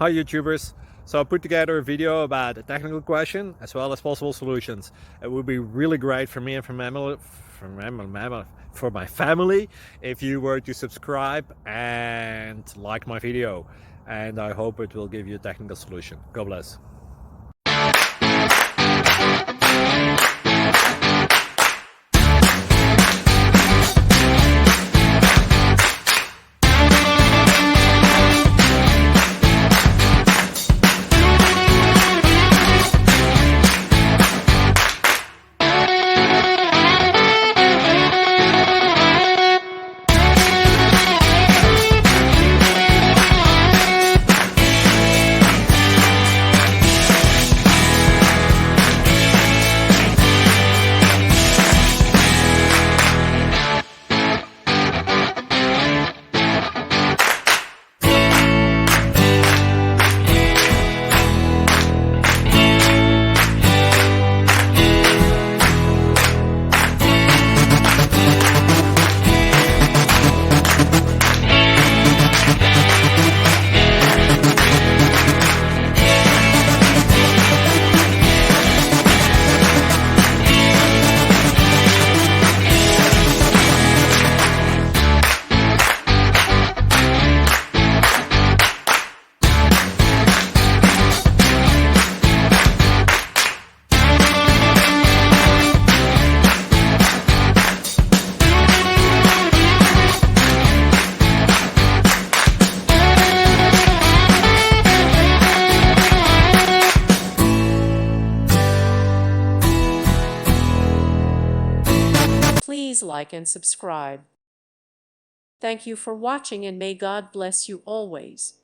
Hi YouTubers. So I put together a video about a technical question as well as possible solutions. It would be really great for me and for my family if you were to subscribe and like my video. And I hope it will give you a technical solution. God bless. Please like and subscribe. Thank you for watching and may God bless you always.